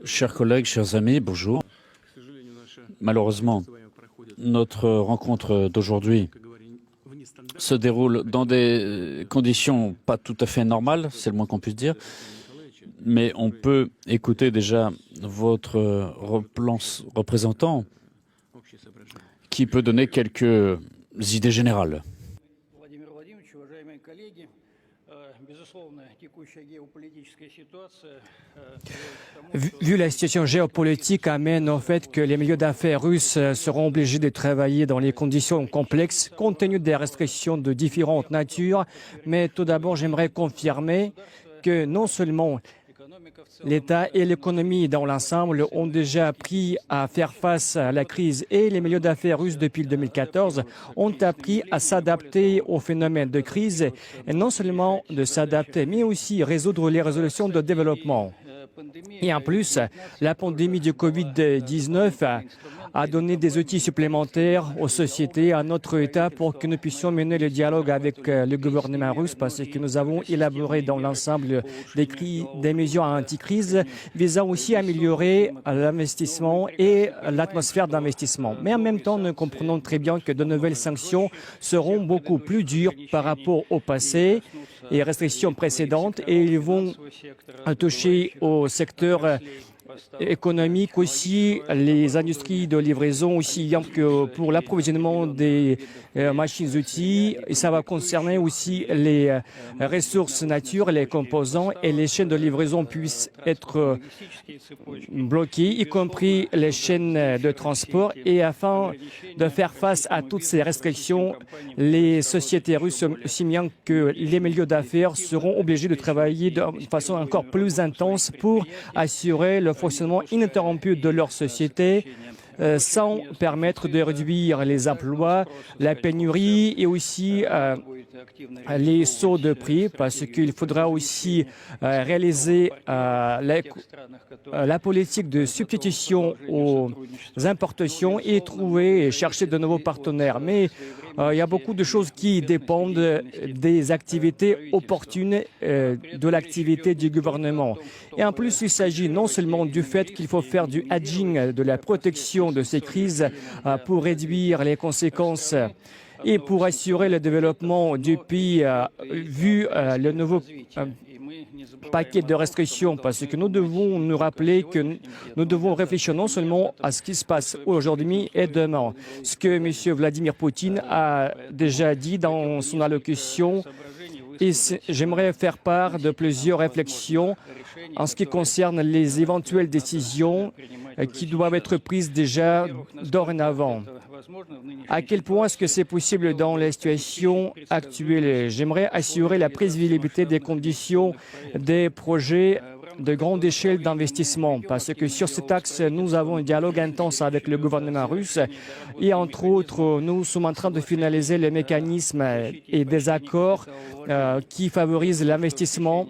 Chers collègues, chers amis, bonjour. Malheureusement, notre rencontre d'aujourd'hui se déroule dans des conditions pas tout à fait normales, c'est le moins qu'on puisse dire, mais on peut écouter déjà votre représentant qui peut donner quelques idées générales. Vu la situation géopolitique amène au fait que les milieux d'affaires russes seront obligés de travailler dans les conditions complexes compte tenu des restrictions de différentes natures. Mais tout d'abord, j'aimerais confirmer que non seulement l'État et l'économie dans l'ensemble ont déjà appris à faire face à la crise et les milieux d'affaires russes depuis 2014 ont appris à s'adapter au phénomène de crise et non seulement de s'adapter mais aussi résoudre les résolutions de développement. Et en plus, la pandémie du Covid-19 a donné des outils supplémentaires aux sociétés, à notre État, pour que nous puissions mener le dialogue avec le gouvernement russe, parce que nous avons élaboré dans l'ensemble des mesures anti-crise visant aussi à améliorer l'investissement et l'atmosphère d'investissement. Mais en même temps, nous comprenons très bien que de nouvelles sanctions seront beaucoup plus dures par rapport au passé et restrictions précédentes et ils vont toucher au secteur économique aussi, les industries de livraison aussi bien que pour l'approvisionnement des machines-outils. Et ça va concerner aussi les ressources nature, les composants et les chaînes de livraison puissent être bloquées, y compris les chaînes de transport. Et afin de faire face à toutes ces restrictions, les sociétés russes, aussi bien que les milieux d'affaires, seront obligés de travailler de façon encore plus intense pour assurer le fonctionnement ininterrompu de leur société sans permettre de réduire les emplois, la pénurie et aussi les sauts de prix, parce qu'il faudra aussi réaliser la politique de substitution aux importations et trouver et chercher de nouveaux partenaires. Mais il y a beaucoup de choses qui dépendent des activités opportunes de l'activité du gouvernement. Et en plus, il s'agit non seulement du fait qu'il faut faire du hedging, de la protection de ces crises pour réduire les conséquences et pour assurer le développement du pays vu le nouveau paquet de restrictions, parce que nous devons nous rappeler que nous devons réfléchir non seulement à ce qui se passe aujourd'hui et demain. Ce que M. Vladimir Poutine a déjà dit dans son allocution, et j'aimerais faire part de plusieurs réflexions en ce qui concerne les éventuelles décisions qui doivent être prises déjà dorénavant. À quel point est-ce que c'est possible dans la situation actuelle? J'aimerais assurer la prévisibilité des conditions des projets de grande échelle d'investissement, parce que sur cet axe, nous avons un dialogue intense avec le gouvernement russe et entre autres, nous sommes en train de finaliser les mécanismes et des accords qui favorisent l'investissement.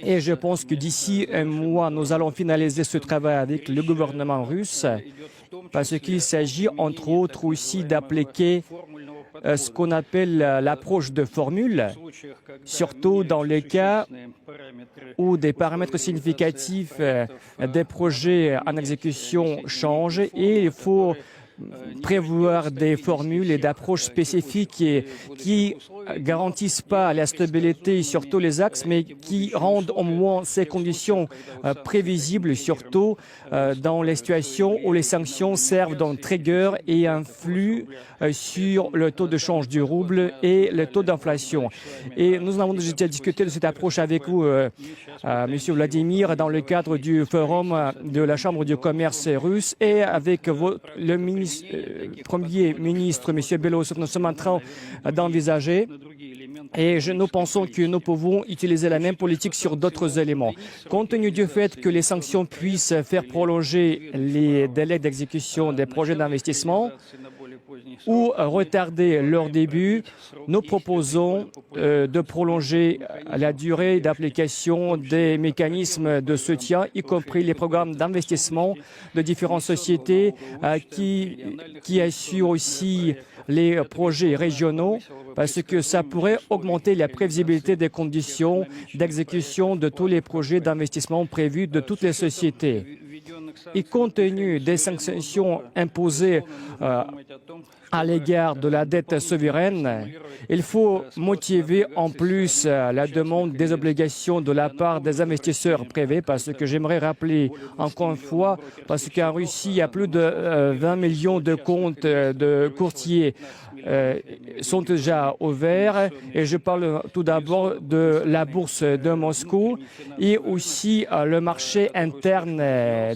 Et je pense que d'ici un mois, nous allons finaliser ce travail avec le gouvernement russe, parce qu'il s'agit entre autres aussi d'appliquer ce qu'on appelle l'approche de formule, surtout dans les cas où des paramètres significatifs des projets en exécution changent et il faut prévoir des formules et d'approches spécifiques qui garantissent pas la stabilité sur tous les axes, mais qui rendent au moins ces conditions prévisibles, surtout dans les situations où les sanctions servent d'un trigger et influent sur le taux de change du rouble et le taux d'inflation. Et nous avons déjà discuté de cette approche avec vous, Monsieur Vladimir, dans le cadre du forum de la Chambre du commerce russe et avec le Premier ministre, M. Belosov, nous sommes en train d'envisager et nous pensons que nous pouvons utiliser la même politique sur d'autres éléments. Compte tenu du fait que les sanctions puissent faire prolonger les délais d'exécution des projets d'investissement, ou retarder leur début, nous proposons de prolonger la durée d'application des mécanismes de soutien, y compris les programmes d'investissement de différentes sociétés qui assurent aussi les projets régionaux, parce que ça pourrait augmenter la prévisibilité des conditions d'exécution de tous les projets d'investissement prévus de toutes les sociétés. Et compte tenu des sanctions imposées à l'égard de la dette souveraine, il faut motiver en plus la demande des obligations de la part des investisseurs privés, parce que j'aimerais rappeler encore une fois, parce qu'en Russie, il y a plus de 20 millions de comptes de courtiers sont déjà ouverts, et je parle tout d'abord de la bourse de Moscou et aussi le marché interne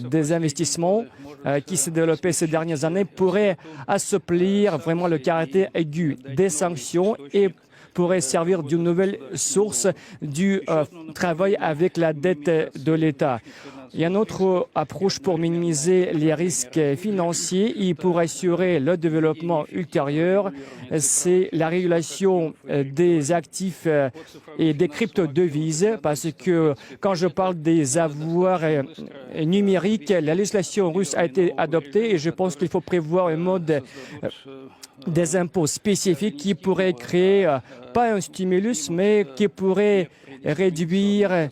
des investissements qui s'est développé ces dernières années pourrait assouplir vraiment le caractère aigu des sanctions et pourrait servir d'une nouvelle source du travail avec la dette de l'État. Il y a une autre approche pour minimiser les risques financiers et pour assurer le développement ultérieur, c'est la régulation des actifs et des crypto-devises, parce que quand je parle des avoirs numériques, la législation russe a été adoptée et je pense qu'il faut prévoir un mode des impôts spécifiques qui pourrait créer, pas un stimulus, mais qui pourrait réduire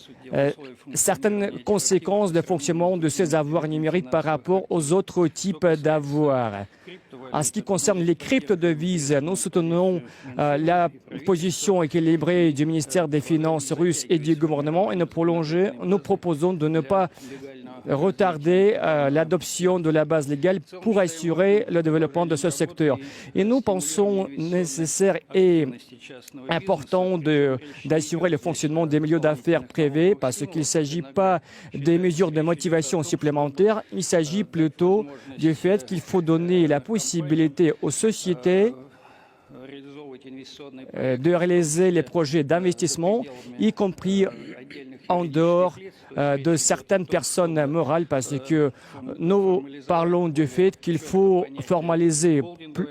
certaines conséquences de fonctionnement de ces avoirs numériques par rapport aux autres types d'avoirs. En ce qui concerne les crypto-devises, nous soutenons la position équilibrée du ministère des Finances russe et du gouvernement et nous proposons de ne pas retarder l'adoption de la base légale pour assurer le développement de ce secteur. Et nous pensons nécessaire et important d'assurer le fonctionnement des milieux d'affaires privés, parce qu'il ne s'agit pas des mesures de motivation supplémentaires, il s'agit plutôt du fait qu'il faut donner la possibilité aux sociétés de réaliser les projets d'investissement, y compris en dehors de certaines personnes morales, parce que nous parlons du fait qu'il faut formaliser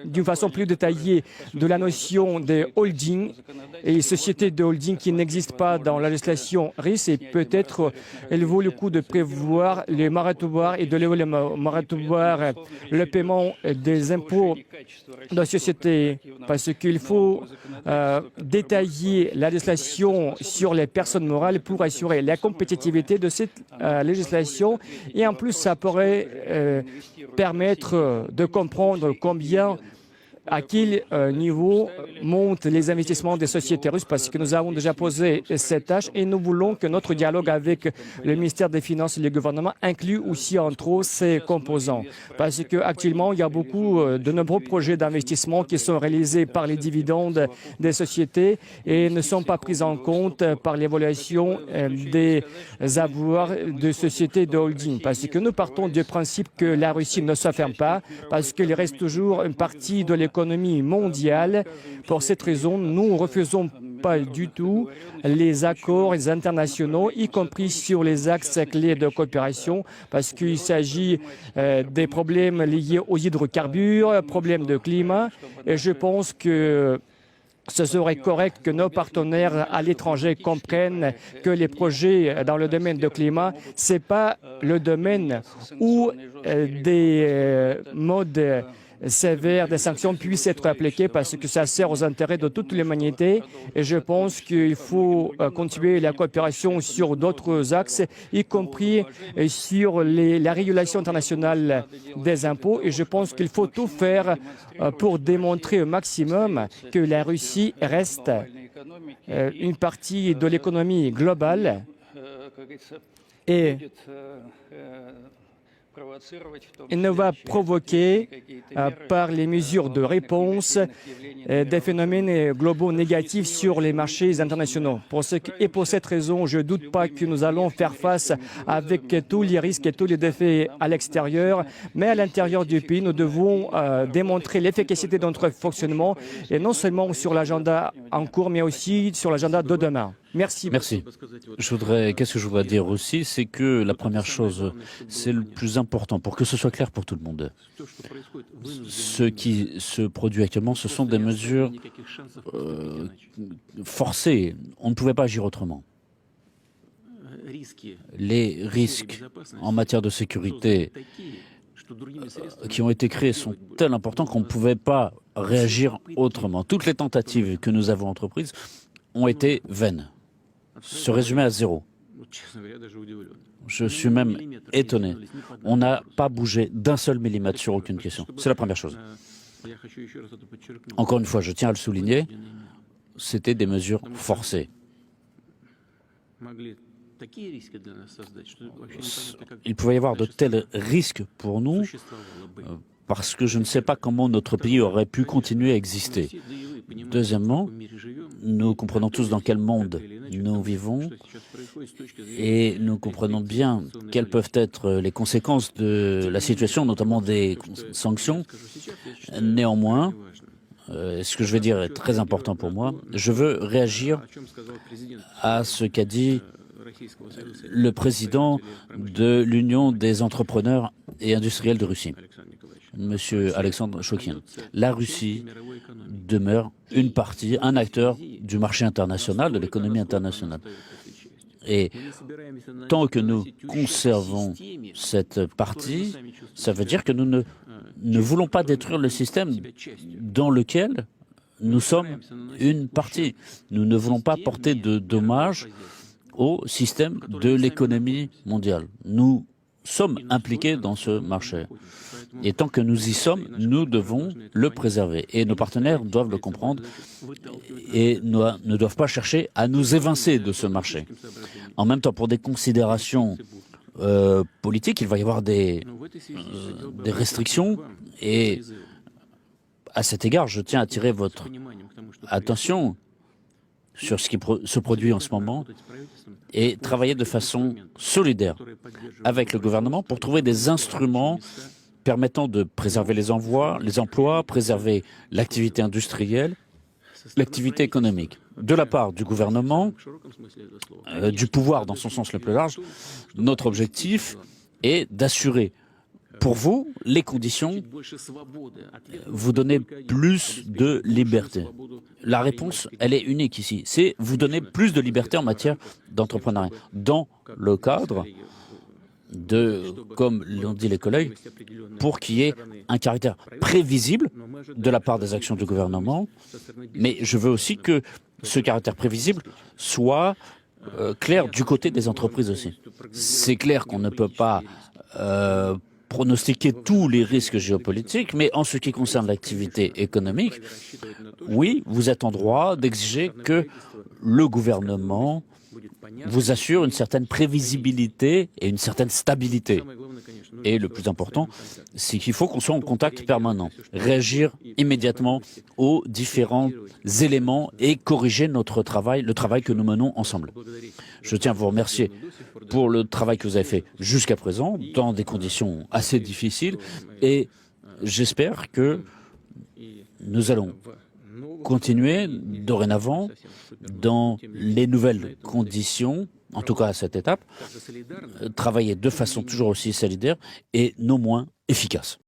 d'une façon plus détaillée de la notion des holdings et sociétés de holding qui n'existent pas dans la législation russe, et peut-être il vaut le coup de prévoir les moratoires et de lever les moratoires, le paiement des impôts de société, parce qu'il faut détailler la législation sur les personnes morales pour assurer la compétitivité de cette législation, et en plus ça pourrait permettre de comprendre à quel niveau montent les investissements des sociétés russes, parce que nous avons déjà posé cette tâche et nous voulons que notre dialogue avec le ministère des Finances et le gouvernement inclue aussi entre autres ces composants. Parce qu'actuellement, il y a beaucoup de nombreux projets d'investissement qui sont réalisés par les dividendes des sociétés et ne sont pas pris en compte par l'évaluation des avoirs de sociétés de holding. Parce que nous partons du principe que la Russie ne se ferme pas, parce qu'il reste toujours une partie de l'économie mondiale. Pour cette raison, nous ne refusons pas du tout les accords internationaux, y compris sur les axes clés de coopération, parce qu'il s'agit des problèmes liés aux hydrocarbures, problèmes de climat, et je pense que ce serait correct que nos partenaires à l'étranger comprennent que les projets dans le domaine du climat, ce n'est pas le domaine où des modes sévères des sanctions puissent être appliquées, parce que ça sert aux intérêts de toute l'humanité. Et je pense qu'il faut continuer la coopération sur d'autres axes, y compris sur la régulation internationale des impôts. Et je pense qu'il faut tout faire pour démontrer au maximum que la Russie reste une partie de l'économie globale et il ne va provoquer par les mesures de réponse des phénomènes globaux négatifs sur les marchés internationaux. Pour cette raison, je ne doute pas que nous allons faire face avec tous les risques et tous les défis à l'extérieur, mais à l'intérieur du pays, nous devons démontrer l'efficacité de notre fonctionnement, et non seulement sur l'agenda en cours, mais aussi sur l'agenda de demain. Merci. Merci. Qu'est-ce que je voudrais dire aussi, c'est que la première chose, c'est le plus important important pour que ce soit clair pour tout le monde. Ce qui se produit actuellement, ce sont des mesures forcées. On ne pouvait pas agir autrement. Les risques en matière de sécurité qui ont été créés sont tels importants qu'on ne pouvait pas réagir autrement. Toutes les tentatives que nous avons entreprises ont été vaines, se résumer à zéro. Je suis même étonné. On n'a pas bougé d'un seul millimètre sur aucune question. C'est la première chose. Encore une fois, je tiens à le souligner, c'était des mesures forcées. Il pouvait y avoir de tels risques pour nous parce que je ne sais pas comment notre pays aurait pu continuer à exister. Deuxièmement, nous comprenons tous dans quel monde nous vivons et nous comprenons bien quelles peuvent être les conséquences de la situation, notamment des sanctions. Néanmoins, ce que je vais dire est très important pour moi. Je veux réagir à ce qu'a dit le président de l'Union des entrepreneurs et industriels de Russie, M. Alexandre Chokhin. La Russie demeure une partie, un acteur du marché international, de l'économie internationale. Et tant que nous conservons cette partie, ça veut dire que nous ne voulons pas détruire le système dans lequel nous sommes une partie. Nous ne voulons pas porter de dommages au système de l'économie mondiale. Nous sommes impliqués dans ce marché. Et tant que nous y sommes, nous devons le préserver. Et nos partenaires doivent le comprendre et ne doivent pas chercher à nous évincer de ce marché. En même temps, pour des considérations politiques, il va y avoir des restrictions. Et à cet égard, je tiens à attirer votre attention sur ce qui se produit en ce moment et travailler de façon solidaire avec le gouvernement pour trouver des instruments permettant de préserver les emplois, préserver l'activité industrielle, l'activité économique. De la part du gouvernement, du pouvoir dans son sens le plus large, notre objectif est d'assurer pour vous les conditions, vous donner plus de liberté. La réponse, elle est unique ici. C'est vous donner plus de liberté en matière d'entrepreneuriat. Dans le cadre de, comme l'ont dit les collègues, pour qu'il y ait un caractère prévisible de la part des actions du gouvernement, mais je veux aussi que ce caractère prévisible soit clair du côté des entreprises aussi. C'est clair qu'on ne peut pas pronostiquer tous les risques géopolitiques, mais en ce qui concerne l'activité économique, oui, vous êtes en droit d'exiger que le gouvernement vous assure une certaine prévisibilité et une certaine stabilité. Et le plus important, c'est qu'il faut qu'on soit en contact permanent, réagir immédiatement aux différents éléments et corriger notre travail, le travail que nous menons ensemble. Je tiens à vous remercier pour le travail que vous avez fait jusqu'à présent, dans des conditions assez difficiles, et j'espère que nous allons continuer dorénavant dans les nouvelles conditions, en tout cas à cette étape, travailler de façon toujours aussi solidaire et non moins efficace.